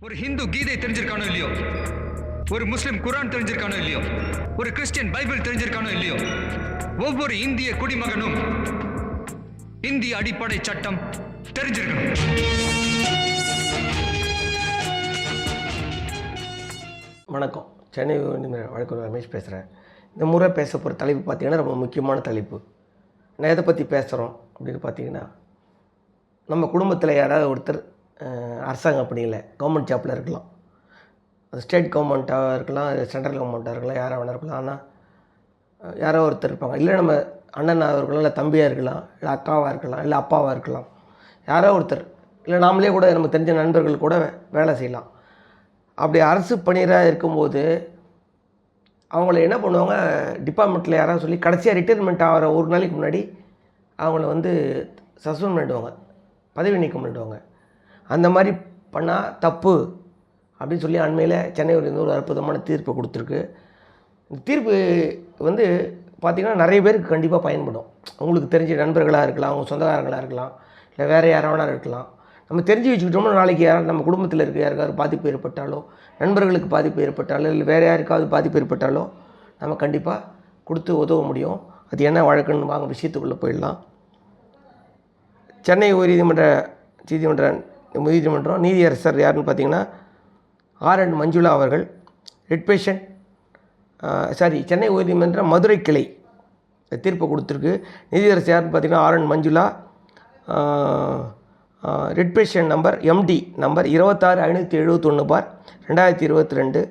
ஒரு ஹிந்து கீதை தெரிஞ்சிருக்கானோ இல்லையோ, ஒரு முஸ்லிம் குரான் தெரிஞ்சிருக்கானோ இல்லையோ, ஒரு கிறிஸ்டியன் பைபிள் தெரிஞ்சிருக்கானோ இல்லையோ, ஒவ்வொரு இந்திய குடிமகனும் இந்திய அடிப்படை சட்டம் தெரிஞ்சிருக்கணும். வணக்கம், சென்னை வழக்கறிஞர் ரமேஷ் பேசுகிறேன். இந்த முறை பேச போகிற தலைப்பு பார்த்திங்கன்னா ரொம்ப முக்கியமான தலைப்பு. நான் எதை பற்றி பேசுகிறோம் அப்படின்னு பார்த்தீங்கன்னா, நம்ம குடும்பத்தில் யாராவது ஒருத்தர் அரசாங்க பணியில் கவர்மெண்ட் ஜாப்பில் இருக்கலாம். அது ஸ்டேட் கவர்மெண்ட்டாக இருக்கலாம், சென்ட்ரல் கவர்மெண்ட்டாக இருக்கலாம், யாராக வேணா இருக்கலாம். ஆனால் யாரோ ஒருத்தர் இருப்பாங்க. இல்லை நம்ம அண்ணனாக இருக்கலாம், இல்லை தம்பியாக இருக்கலாம், இல்லை அக்காவாக இருக்கலாம், இல்லை அப்பாவாக இருக்கலாம். யாரோ ஒருத்தர், இல்லை நாமளே கூட நமக்கு தெரிஞ்ச நண்பர்கள் கூட வேலை செய்யலாம். அப்படி அரசு பணியராக இருக்கும்போது அவங்கள என்ன பண்ணுவாங்க, டிபார்ட்மெண்ட்டில் யாராவது சொல்லி கடைசியாக ரிட்டைர்மெண்ட் ஆகிற ஒரு நாளைக்கு முன்னாடி அவங்கள சஸ்பெண்ட் பண்ணிவிடுவாங்க, பதவி நீக்கம் பண்ணிவிடுவாங்க. அந்த மாதிரி பண்ணால் தப்பு அப்படின்னு சொல்லி அண்மையில் சென்னை ஒரு அற்புதமான தீர்ப்பை கொடுத்துருக்கு. இந்த தீர்ப்பு பார்த்திங்கன்னா நிறைய பேருக்கு கண்டிப்பாக பயன்படும். உங்களுக்கு தெரிஞ்ச நண்பர்களாக இருக்கலாம், அவங்க சொந்தக்காரங்களாக இருக்கலாம், இல்லை வேறு யாராவது இருக்கலாம். நம்ம தெரிஞ்சு வச்சுக்கிட்டோம்னா நாளைக்கு யாரும் நம்ம குடும்பத்தில் இருக்க யாருக்காவது பாதிப்பு ஏற்பட்டாலோ, நண்பர்களுக்கு பாதிப்பு ஏற்பட்டாலோ, இல்லை வேறு யாருக்காவது பாதிப்பு ஏற்பட்டாலோ நம்ம கண்டிப்பாக கொடுத்து உதவ முடியும். அது என்ன வழக்குன்னு வாங்க விஷயத்துக்குள்ளே போயிடலாம். சென்னை நீதிமன்றம் நீதியரசர் யாருன்னு பார்த்தீங்கன்னா R.N. மஞ்சுளா அவர்கள். சென்னை உயர்நீதிமன்ற மதுரை கிளை தீர்ப்பை கொடுத்துருக்கு. நீதியரசர் யாருன்னு பார்த்தீங்கன்னா R.N. Manjula. Writ petition number MD number 26,571/2022.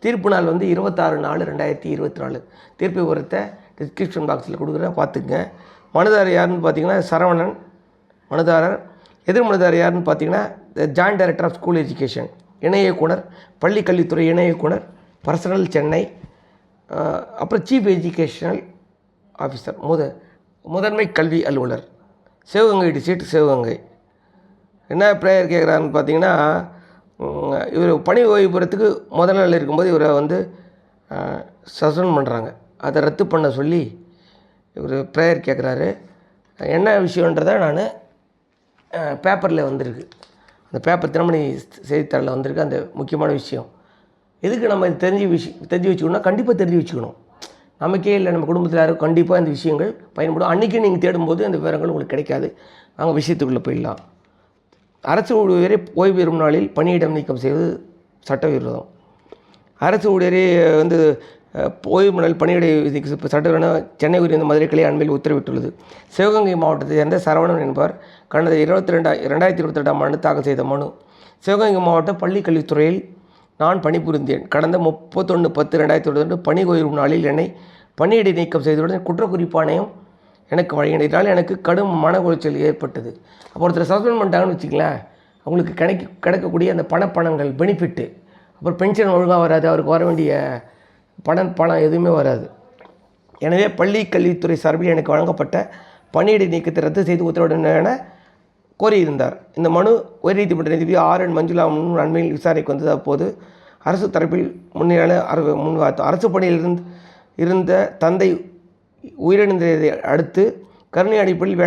தீர்ப்பு நாள் 26/4/2024. தீர்ப்பு விவரத்தை டிஸ்கிரிப்ஷன் பாக்ஸில் கொடுக்குறேன், பார்த்துக்குங்க. மனுதாரர் யாருன்னு பார்த்தீங்கன்னா சரவணன் மனுதாரர். எதிர் மனுதாரர் யாருன்னு பார்த்தீங்கன்னா joint director of school education, இணை இயக்குனர், பள்ளிக்கல்வித்துறை இணை இயக்குனர், பர்சனல் சென்னை. அப்புறம் சீஃப் எஜுகேஷனல் ஆஃபீஸர், முதன்மை கல்வி அலுவலர், சிவகங்கை டிஸ்ட்ரிக்ட், சிவகங்கை. என்ன ப்ரேயர் கேட்குறாருன்னு பார்த்தீங்கன்னா, இவர் பணி ஓய்வு பெறத்துக்கு முதல் நாள் இருக்கும்போது இவரை சஸ்பெண்ட் பண்ணுறாங்க. அதை ரத்து பண்ண சொல்லி இவர் ப்ரேயர் கேட்குறாரு. என்ன விஷயன்றதை நான் பேப்பரில் வந்திருக்கு, அந்த பேப்பர் தினமணி செய்தித்தாளில் வந்திருக்கு. அந்த முக்கியமான விஷயம் எதுக்கு நம்ம தெரிஞ்சு வச்சுக்கணும்னா, கண்டிப்பாக தெரிஞ்சு வச்சுக்கணும். நமக்கே இல்லை, நம்ம குடும்பத்தில் யாரும் கண்டிப்பாக இந்த விஷயங்கள் பயன்படும். அன்றைக்கி நீங்கள் தேடும்போது அந்த விவரங்கள் உங்களுக்கு கிடைக்காது. நாங்க விஷயத்துக்குள்ளே போயிடலாம். அரசு ஊழியரை ஓய்வு பெறும் நாளில் பணியிடம் நீக்கம் செய்வது சட்டவிரோதம். அரசு ஊழியரை ஓய்வு நாள் பணியிடை சட்டவிரோதம் சென்னை உயர்ந்த மதுரை கிளை அண்மையில் உத்தரவிட்டுள்ளது. சிவகங்கை மாவட்டத்தை சேர்ந்த சரவணன் என்பவர் கடந்த 2022ஆம் ஆண்டு தாக்கல் செய்த மனு. சிவகங்கை மாவட்ட பள்ளிக்கல்வித்துறையில் நான் பணிபுரிந்தேன். கடந்த 31/10/2022 பணி ஓய்வு நாளில் என்னை பணியிடை நீக்கம் செய்தவுடன் குற்றக்குறிப்பாணையம் எனக்கு வழங்கின. இதனால் எனக்கு கடும் மன உளைச்சல் ஏற்பட்டது. அப்போ ஒருத்தர் சஸ்பெண்ட் பண்ணிட்டாங்கன்னு வச்சுங்களேன், அவங்களுக்கு கிடைக்கக்கூடிய அந்த பணங்கள் பெனிஃபிட்டு, அப்புறம் பென்ஷன் ஒழுங்காக வராது, அவருக்கு வர வேண்டிய பணம் எதுவுமே வராது. எனவே பள்ளி கல்வித்துறை சார்பில் எனக்கு வழங்கப்பட்ட பணியிடை நீக்கத்தை ரத்து செய்து உத்தரவிட என கோரியிருந்தார். இந்த மனு உயர்நீதிமன்ற நீதிபதி R.N. மஞ்சுளா அண்மையில் விசாரணைக்கு வந்தது. அப்போது அரசு தரப்பில் அரசு பணியில் இருந்த தந்தை உயிரிழந்ததை அடுத்து கருணை அடிப்படையில்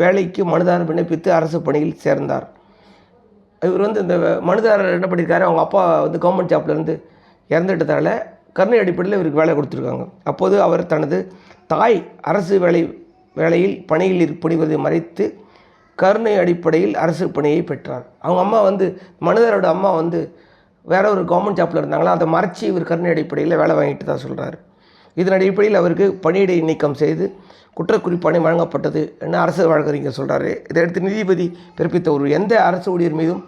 வேலைக்கு மனுதாரர் விண்ணப்பித்து அரசு பணியில் சேர்ந்தார். இவர் இந்த மனுதாரர் என்ன பண்ணியிருக்காரு, அவங்க அப்பா கவர்மெண்ட் ஜாப்லேருந்து இறந்துட்டதால கருணை அடிப்படையில் இவருக்கு வேலை கொடுத்துருக்காங்க. அப்போது அவர் தனது தாய் அரசு வேலையில் பணியில் பணிவதை மறைத்து கருணை அடிப்படையில் அரசு பணியை பெற்றார். அவங்க அம்மா மனுதாரோட அம்மா வேற ஒரு கவர்மெண்ட் ஜாப்பில் இருந்தாங்களா, அதை மறைச்சி இவர் கருணை அடிப்படையில் வேலை வாங்கிட்டு தான் சொல்கிறார். இதன் அடிப்படையில் அவருக்கு பணியிடை நீக்கம் செய்து குற்றக்குறிப்பாணை வழங்கப்பட்டது என அரசு வழக்கறிஞர் சொல்கிறாரு. இதையடுத்து நீதிபதி பிறப்பித்த ஒரு எந்த அரசு ஊழியர் மீதும்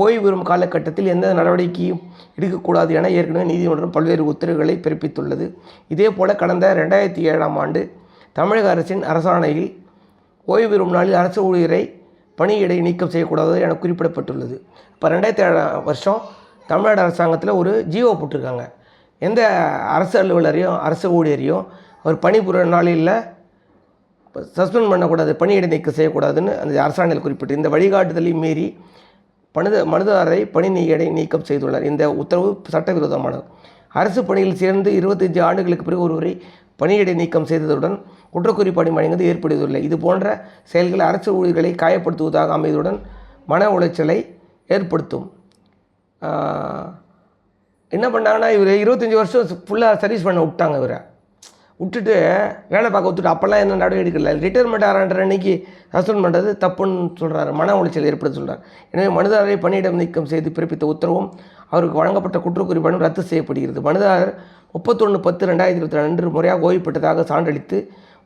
ஓய்வு பெறும் காலகட்டத்தில் எந்த நடவடிக்கையும் எடுக்கக்கூடாது என ஏற்கனவே நீதிமன்றம் பல்வேறு உத்தரவுகளை பிறப்பித்துள்ளது. இதேபோல் கடந்த 2007ஆம் ஆண்டு தமிழக அரசின் அரசாணையில் ஓய்வு பெறும் நாளில் அரசு ஊழியரை பணியிடை நீக்கம் செய்யக்கூடாது என குறிப்பிடப்பட்டுள்ளது. இப்போ 2007 வருஷம் தமிழ்நாடு அரசாங்கத்தில் ஒரு ஜிஓ போட்டிருக்காங்க. எந்த அரசு அலுவலரையும் அரசு ஊழியரையும் அவர் பணிபுரிகிற நாளில் சஸ்பெண்ட் பண்ணக்கூடாது, பணியிடை நீக்கம் செய்யக்கூடாதுன்னு அந்த அரசாணையில் குறிப்பிட்டு இந்த வழிகாட்டுதலை மீறி மனுதாரரை பணியிடை நீக்கம் செய்துள்ளார். இந்த உத்தரவு சட்டவிரோதமானது. அரசு பணியில் சேர்ந்து 25 ஆண்டுகளுக்கு பிறகு ஒருவரை பணியிடை நீக்கம் செய்ததுடன் குற்றக்குறிப்பாணை வழங்குவது ஏற்படுவதில்லை. இது போன்ற செயல்கள் அரசு ஊழியர்களை காயப்படுத்துவதாக அமைவதுடன் மன உளைச்சலை ஏற்படுத்தும். என்ன பண்ணாங்கன்னா இவர் 25 வருஷம் ஃபுல்லாக சர்வீஸ் பண்ண விட்டாங்க. இவரை விட்டுட்டு வேலை பார்க்க விட்டுட்டு அப்போல்லாம் என்ன நடவடிக்கை எடுக்கல. ரிட்டையர்மெண்ட் ஆகிற அன்றைக்கி சஸ்பெண்ட் பண்ணுறது தப்புன்னு சொல்கிறாரு, மன உளைச்சல் ஏற்படுத்த சொல்கிறார். எனவே மனுதாரரை பணியிடம் நீக்கம் செய்து பிறப்பித்த உத்தரவும் அவருக்கு வழங்கப்பட்ட குற்றக்குறிப்பாடும் ரத்து செய்யப்படுகிறது. மனுதாரர் 31/10/2022 அன்று முறையாக ஓய்வு பெற்றதாக சான்றளித்து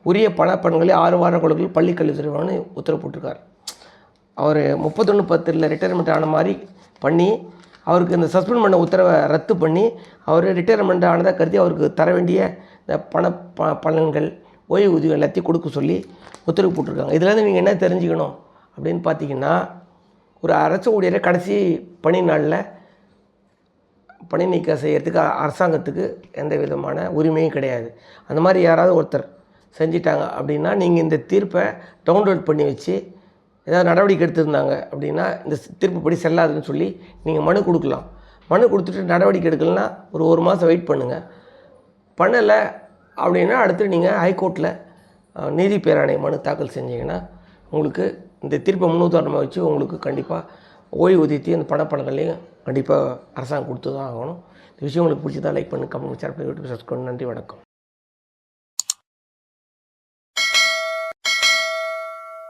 உரிய பணப்பணங்களை 6 வார கொள்கையில் பள்ளிக்கல்வித்துறைவான உத்தரவு போட்டிருக்கார். அவர் 31/10 ரிட்டையர்மெண்ட் ஆன மாதிரி பண்ணி அவருக்கு இந்த சஸ்பெண்ட் பண்ண உத்தரவை ரத்து பண்ணி அவர் ரிட்டையர்மெண்ட் ஆனதாக கருதி அவருக்கு தர வேண்டிய இந்த பலன்கள் ஓய்வூதியம் எல்லாத்தையும் கொடுக்க சொல்லி உத்தரவு போட்டிருக்காங்க. இதுலேருந்து நீங்கள் என்ன தெரிஞ்சுக்கணும் அப்படின்னு பார்த்தீங்கன்னா, ஒரு அரசு ஊழியரை கடைசி பணி நாளில் பணி நீக்கம் செய்கிறதுக்கு அரசாங்கத்துக்கு எந்த விதமான உரிமையும் கிடையாது. அந்த மாதிரி யாராவது ஒருத்தர் செஞ்சிட்டாங்க அப்படின்னா நீங்கள் இந்த தீர்ப்பை டவுன்லோட் பண்ணி வச்சு ஏதாவது நடவடிக்கை எடுத்திருந்தாங்க அப்படின்னா இந்த தீர்ப்புப்படி செல்லாதுன்னு சொல்லி நீங்கள் மனு கொடுக்கலாம். மனு கொடுத்துட்டு நடவடிக்கை எடுக்கலைன்னா ஒரு மாதம் வெயிட் பண்ணுங்கள். பண்ணலை அப்படின்னா அடுத்து நீங்கள் ஹைகோர்ட்டில் நீதி பேராணை மனு தாக்கல் செஞ்சீங்கன்னா உங்களுக்கு இந்த தீர்ப்பை முன்னுதாரணமாக வச்சு உங்களுக்கு கண்டிப்பாக ஓய்வூதியத்தையும் அந்த பணப்பணங்களையும் கண்டிப்பாக அரசாங்கம் கொடுத்து தான் ஆகணும். இந்த விஷயம் உங்களுக்கு பிடிச்சதா லைக் பண்ணி கமெண்ட் ஷேர் பண்ணி யூடியூப் சப்ஸ்கிரைப். நன்றி, வணக்கம்.